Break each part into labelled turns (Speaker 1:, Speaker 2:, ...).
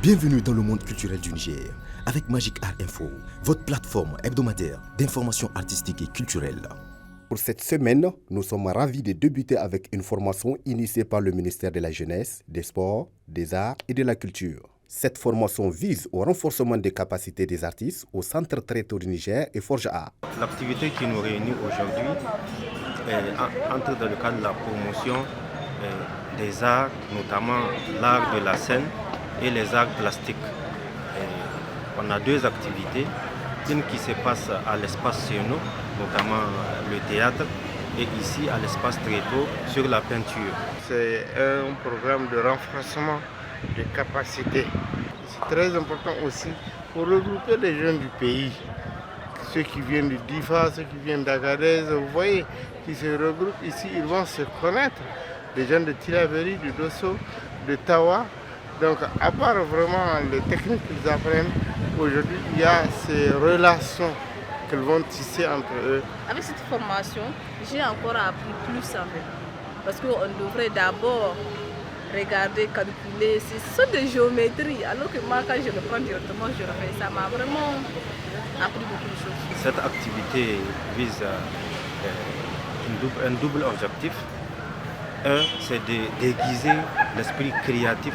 Speaker 1: Bienvenue dans le monde culturel du Niger, avec Magic Art Info, votre plateforme hebdomadaire d'information artistique et culturelle. Pour cette semaine, nous sommes ravis de débuter avec une formation initiée par le ministère de la Jeunesse, des Sports, des Arts et de la Culture. Cette formation vise au renforcement des capacités des artistes au Centre Traiteur du Niger et Forge Art.
Speaker 2: L'activité qui nous réunit aujourd'hui entre dans le cadre de la promotion des arts, notamment l'art de la scène et les arts plastiques. On a deux activités, une qui se passe à l'espace Céno, notamment le théâtre, et ici à l'espace Tréteau sur la peinture.
Speaker 3: C'est un programme de renforcement des capacités. C'est très important aussi pour regrouper les jeunes du pays. Ceux qui viennent de Difa, ceux qui viennent d'Agadez, vous voyez, qui se regroupent ici, ils vont se connaître. Les jeunes de Tilaberi, de Dosso, de Tawa. Donc à part vraiment les techniques qu'ils apprennent, aujourd'hui il y a ces relations qu'ils vont tisser entre eux.
Speaker 4: Avec cette formation, j'ai encore appris plus en fait. Parce qu'on devrait d'abord regarder, calculer, c'est de géométrie. Alors que moi, quand je le prends directement, je refais ça. m'a vraiment appris beaucoup de choses.
Speaker 2: Cette activité vise un double objectif. Un, c'est de déguiser l'esprit créatif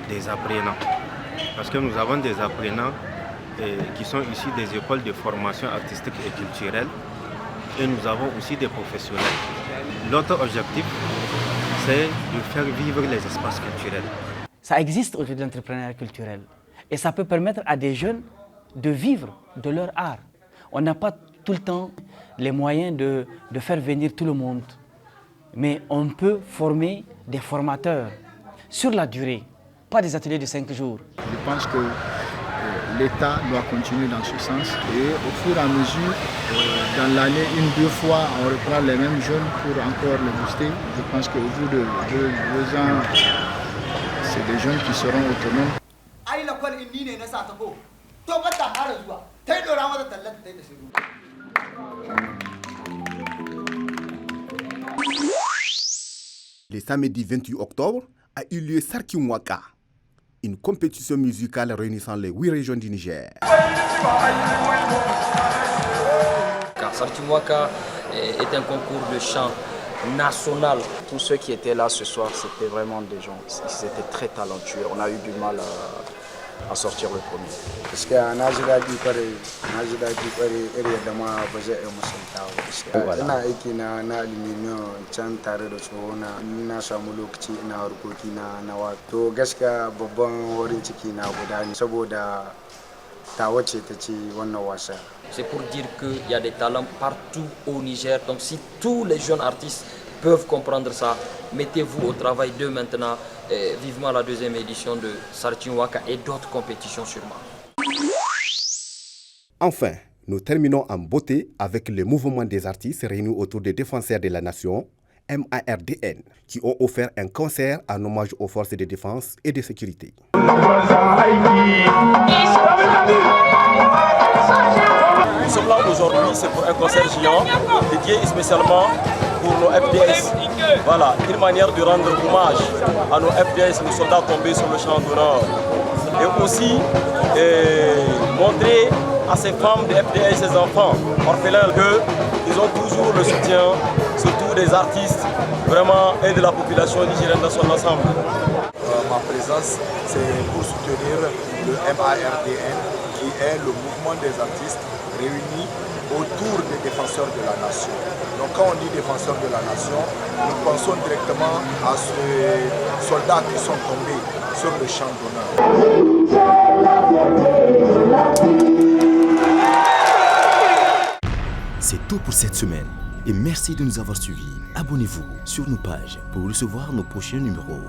Speaker 2: des apprenants. Parce que nous avons des apprenants qui sont issus des écoles de formation artistique et culturelle. Et nous avons aussi des professionnels. L'autre objectif, c'est de faire vivre les espaces culturels.
Speaker 5: Ça existe aujourd'hui l'entrepreneuriat culturel et ça peut permettre à des jeunes de vivre de leur art. On n'a pas tout le temps les moyens de faire venir tout le monde, mais on peut former des formateurs sur la durée, pas des ateliers de 5 jours.
Speaker 6: Je pense que l'État doit continuer dans ce sens et au fur et à mesure, dans l'année, une, deux fois, on reprend les mêmes jeunes pour encore les booster. Je pense qu'au bout de 2 ans, c'est des jeunes qui seront autonomes.
Speaker 1: Le samedi 28 octobre a eu lieu Sarkin Waka, une compétition musicale réunissant les 8 régions du Niger.
Speaker 7: Sarkin Waka est un concours de chant national.
Speaker 8: Tous ceux qui étaient là ce soir, c'était vraiment des gens, ils étaient très talentueux. On a eu du mal à sortir le premier.
Speaker 9: Parce que ina aiki na aluminium can tare da tsohona na samu lokaci ina harkoki na wato gaskiya babban wurin ciki na guda ne saboda ta wace ta ce wannan wasa.
Speaker 7: C'est pour dire qu'il y a des talents partout au Niger. Donc si tous les jeunes artistes peuvent comprendre ça, mettez-vous au travail dès maintenant. Vivement la 2e édition de Sarkin Waka et d'autres compétitions sûrement.
Speaker 1: Enfin, nous terminons en beauté avec le mouvement des artistes réunis autour des défenseurs de la nation, MARDN, qui ont offert un concert en hommage aux forces de défense et de sécurité.
Speaker 10: Nous sommes là aujourd'hui, c'est pour un concert géant dédié spécialement pour nos FDS. Voilà, une manière de rendre hommage à nos FDS, nos soldats tombés sur le champ d'honneur. Et aussi montrer à ces femmes de FDS et ces enfants orphelins qu'ils ont toujours le soutien, surtout des artistes vraiment et de la population nigérienne dans son ensemble.
Speaker 11: Ma présence, c'est pour soutenir le MARDN, qui est le mouvement des artistes réunis autour des défenseurs de la nation. Donc quand on dit défenseurs de la nation, nous pensons directement à ces soldats qui sont tombés sur le champ d'honneur.
Speaker 1: C'est tout pour cette semaine et merci de nous avoir suivis. Abonnez-vous sur nos pages pour recevoir nos prochains numéros.